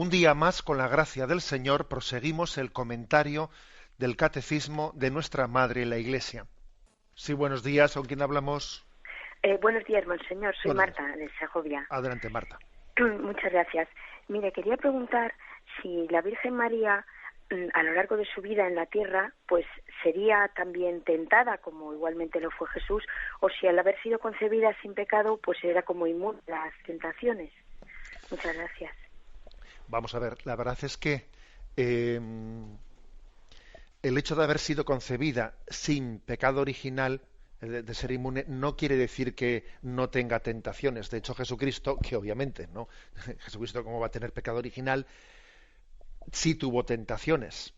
Un día más, con la gracia del Señor, proseguimos el comentario del Catecismo de nuestra Madre la Iglesia. Sí, buenos días. ¿Con quién hablamos? Buenos días, monseñor. Soy Buenos días. Marta, de Segovia. Adelante, Marta. Muchas gracias. Mire, quería preguntar si la Virgen María, a lo largo de su vida en la tierra, pues sería también tentada, como igualmente lo fue Jesús, o si al haber sido concebida sin pecado, pues era como inmune a las tentaciones. Muchas gracias. Vamos a ver, la verdad es que el hecho de haber sido concebida sin pecado original, de ser inmune, no quiere decir que no tenga tentaciones. De hecho, Jesucristo, que obviamente no, Jesucristo, ¿cómo va a tener pecado original? Sí tuvo tentaciones.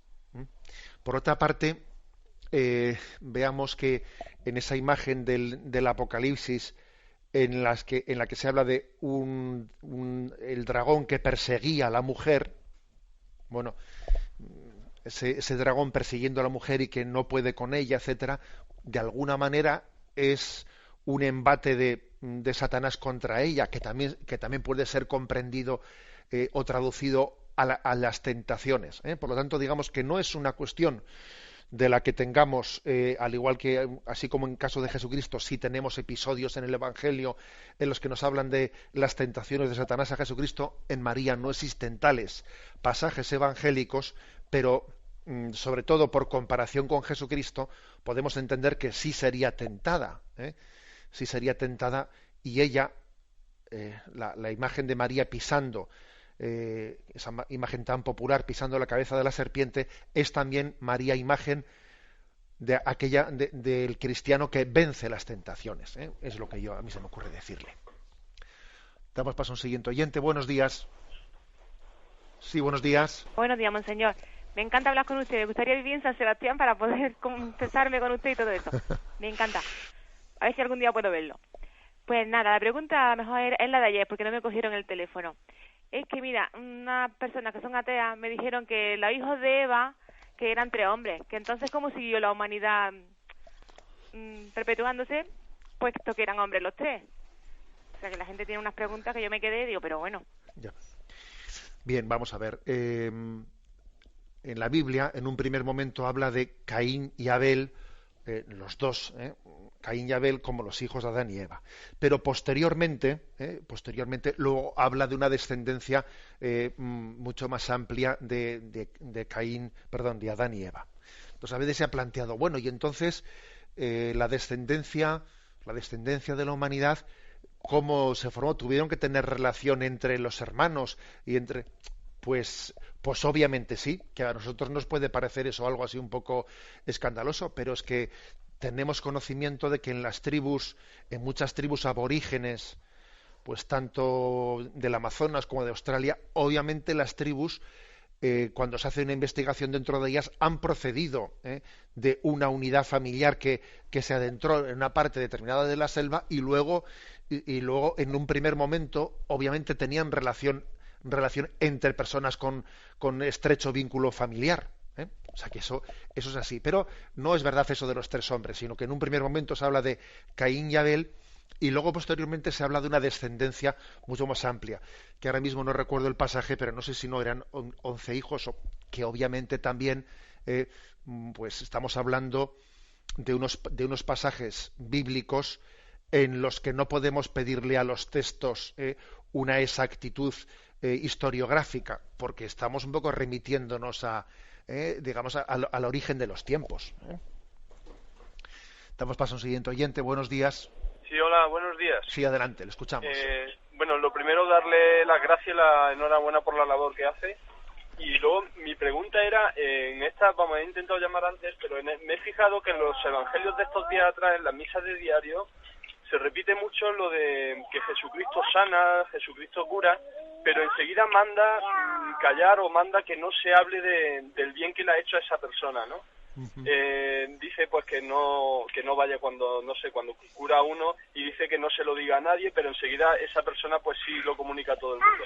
Por otra parte, veamos que en esa imagen del Apocalipsis, en la que se habla de el dragón que perseguía a la mujer, bueno, ese dragón persiguiendo a la mujer y que no puede con ella, etcétera, de alguna manera es un embate de Satanás contra ella, que también puede ser comprendido o traducido a las tentaciones. Por lo tanto, digamos que no es una cuestión de la que tengamos, al igual que, así como en caso de Jesucristo, sí tenemos episodios en el Evangelio en los que nos hablan de las tentaciones de Satanás a Jesucristo. En María no existen tales pasajes evangélicos, pero sobre todo por comparación con Jesucristo, podemos entender que sí sería tentada, sí sería tentada, y ella, la imagen de María pisando, esa imagen tan popular, pisando la cabeza de la serpiente, es también María imagen de aquella del cristiano que vence las tentaciones. Es lo que a mí se me ocurre decirle. Damos paso a un siguiente oyente. Buenos días. Sí, buenos días. Buenos días, monseñor. Me encanta hablar con usted. Me gustaría vivir en San Sebastián para poder confesarme con usted y todo eso. Me encanta. A ver si algún día puedo verlo. Pues nada, la pregunta mejor es la de ayer, porque no me cogieron el teléfono. Es que, mira, unas personas que son ateas me dijeron que los hijos de Eva, que eran 3 hombres, que entonces cómo siguió la humanidad perpetuándose, puesto que eran hombres los 3. O sea, que la gente tiene unas preguntas que yo me quedé y digo, pero bueno. Ya. Bien, vamos a ver. En la Biblia, en un primer momento, habla de Caín y Abel, los dos, Caín y Abel, como los hijos de Adán y Eva. Pero posteriormente luego habla de una descendencia mucho más amplia de Adán y Eva. Entonces a veces se ha planteado, bueno, y entonces la descendencia de la humanidad, ¿cómo se formó? ¿Tuvieron que tener relación entre los hermanos y entre...? Pues obviamente sí, que a nosotros nos puede parecer eso algo así un poco escandaloso, pero es que tenemos conocimiento de que en muchas tribus aborígenes, pues tanto del Amazonas como de Australia, obviamente las tribus, cuando se hace una investigación dentro de ellas, han procedido de una unidad familiar que se adentró en una parte determinada de la selva y luego en un primer momento, obviamente tenían relación entre personas con estrecho vínculo familiar. O sea que eso es así. Pero no es verdad eso de los 3 hombres, sino que en un primer momento se habla de Caín y Abel y luego posteriormente se habla de una descendencia mucho más amplia, que ahora mismo no recuerdo el pasaje, pero no sé si no eran 11 hijos, que obviamente también pues estamos hablando de unos pasajes bíblicos en los que no podemos pedirle a los textos una exactitud historiográfica, porque estamos un poco remitiéndonos al origen de los tiempos. Damos paso a un siguiente oyente. Buenos días. Sí, hola, buenos días. Sí, adelante, le escuchamos. Bueno, lo primero, darle las gracias y la enhorabuena por la labor que hace. Y luego, mi pregunta era, he intentado llamar antes, pero me he fijado que en los evangelios de estos días atrás, en las misas de diario, se repite mucho lo de que Jesucristo sana, Jesucristo cura, pero enseguida manda callar o manda que no se hable del bien que le ha hecho a esa persona, ¿no? Uh-huh. Dice pues que no vaya cuando cura a uno, y dice que no se lo diga a nadie, pero enseguida esa persona pues sí lo comunica a todo el mundo.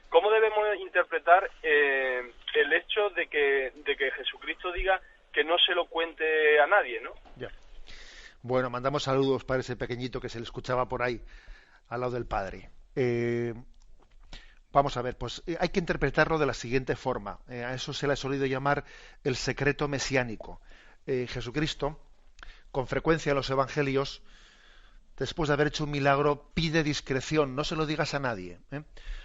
¿Cómo debemos interpretar el hecho de que Jesucristo diga que no se lo cuente a nadie, ¿no? Ya. Bueno, mandamos saludos para ese pequeñito que se le escuchaba por ahí, al lado del padre. Vamos a ver, pues hay que interpretarlo de la siguiente forma. A eso se le ha solido llamar el secreto mesiánico. Jesucristo, con frecuencia en los evangelios, después de haber hecho un milagro, pide discreción, no se lo digas a nadie.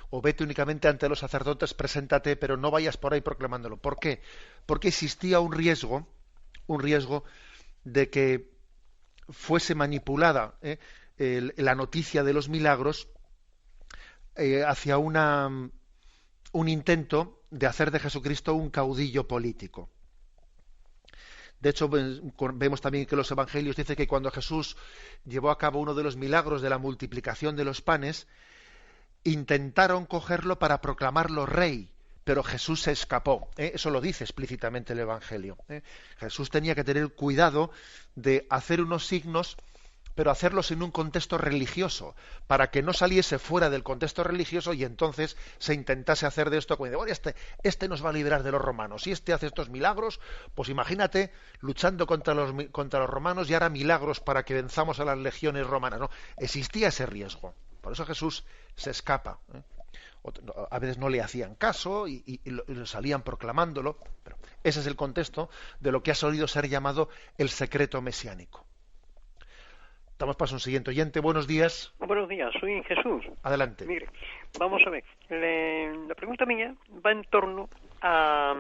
O vete únicamente ante los sacerdotes, preséntate, pero no vayas por ahí proclamándolo. ¿Por qué? Porque existía un riesgo de que fuese manipulada la noticia de los milagros hacia un intento de hacer de Jesucristo un caudillo político. De hecho, vemos también que los evangelios dicen que cuando Jesús llevó a cabo uno de los milagros de la multiplicación de los panes, intentaron cogerlo para proclamarlo rey, pero Jesús se escapó. Eso lo dice explícitamente el Evangelio. Jesús tenía que tener cuidado de hacer unos signos, pero hacerlos en un contexto religioso, para que no saliese fuera del contexto religioso y entonces se intentase hacer de esto como de, bueno, este nos va a liberar de los romanos. Si este hace estos milagros, pues imagínate luchando contra los romanos y hará milagros para que venzamos a las legiones romanas. No, existía ese riesgo. Por eso Jesús se escapa. A veces no le hacían caso y lo salían proclamándolo. Pero ese es el contexto de lo que ha solido ser llamado el secreto mesiánico. Damos paso a un siguiente oyente. Buenos días. Buenos días, soy Jesús. Adelante. Mire, vamos a ver. La pregunta mía va en torno a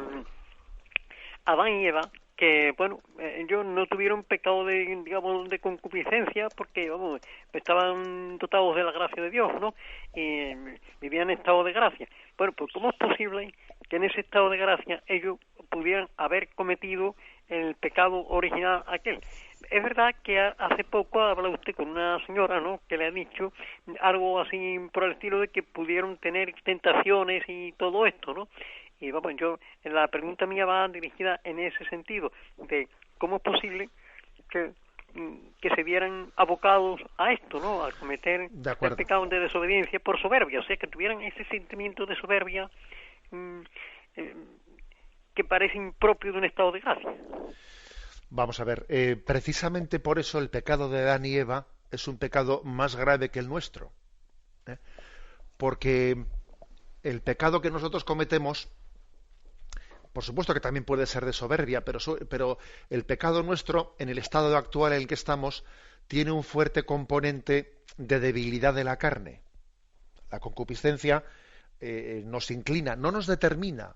Adán y Eva, que, bueno, ellos no tuvieron pecado de concupiscencia porque, vamos, estaban dotados de la gracia de Dios, ¿no? Y vivían en estado de gracia. Bueno, pues ¿cómo es posible que en ese estado de gracia ellos pudieran haber cometido el pecado original aquel? Es verdad que hace poco habla usted con una señora, ¿no?, que le ha dicho algo así por el estilo de que pudieron tener tentaciones y todo esto, ¿no? Y vamos, la pregunta mía va dirigida en ese sentido, de cómo es posible que se vieran abocados a esto, ¿no?, a cometer el pecado de desobediencia por soberbia, o sea, que tuvieran ese sentimiento de soberbia que parece impropio de un estado de gracia. Vamos a ver, precisamente por eso el pecado de Adán y Eva es un pecado más grave que el nuestro. Porque el pecado que nosotros cometemos, por supuesto que también puede ser de soberbia, pero el pecado nuestro, en el estado actual en el que estamos, tiene un fuerte componente de debilidad de la carne. La concupiscencia nos inclina, no nos determina,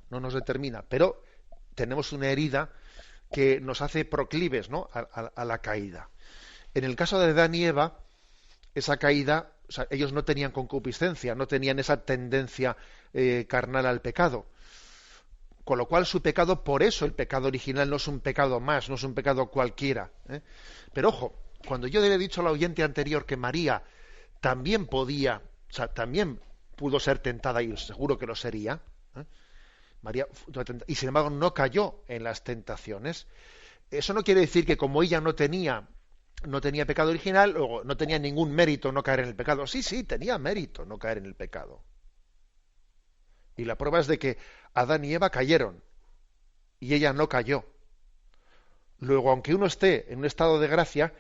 pero tenemos una herida que nos hace proclives, ¿no?, a la caída. En el caso de Adán y Eva, esa caída, o sea, ellos no tenían concupiscencia, no tenían esa tendencia carnal al pecado. Con lo cual su pecado, por eso el pecado original no es un pecado más, no es un pecado cualquiera. Pero ojo, cuando yo le he dicho al oyente anterior que María también podía, o sea, también pudo ser tentada, y seguro que lo sería, María, y sin embargo no cayó en las tentaciones. Eso no quiere decir que como ella no tenía pecado original, o no tenía ningún mérito no caer en el pecado. Sí, tenía mérito no caer en el pecado. Y la prueba es de que Adán y Eva cayeron y ella no cayó. Luego, aunque uno esté en un estado de gracia,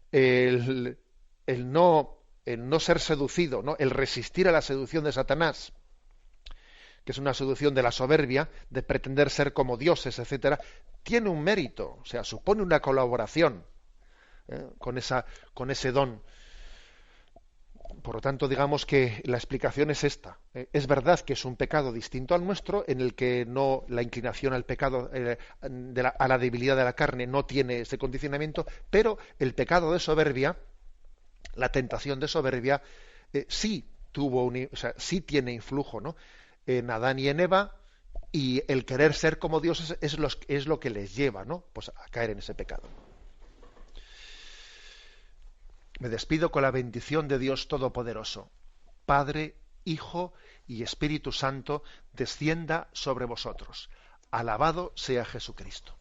el no ser seducido, ¿no?, el resistir a la seducción de Satanás, que es una seducción de la soberbia, de pretender ser como dioses, etcétera, tiene un mérito, o sea, supone una colaboración con ese don. Por lo tanto, digamos que la explicación es esta. Es verdad que es un pecado distinto al nuestro, en el que no la inclinación al pecado, a la debilidad de la carne, no tiene ese condicionamiento, pero el pecado de soberbia, la tentación de soberbia, sí tiene influjo, ¿no?, en Adán y en Eva, y el querer ser como dioses es lo que les lleva, ¿no?, pues a caer en ese pecado. Me despido con la bendición de Dios Todopoderoso. Padre, Hijo y Espíritu Santo, descienda sobre vosotros. Alabado sea Jesucristo.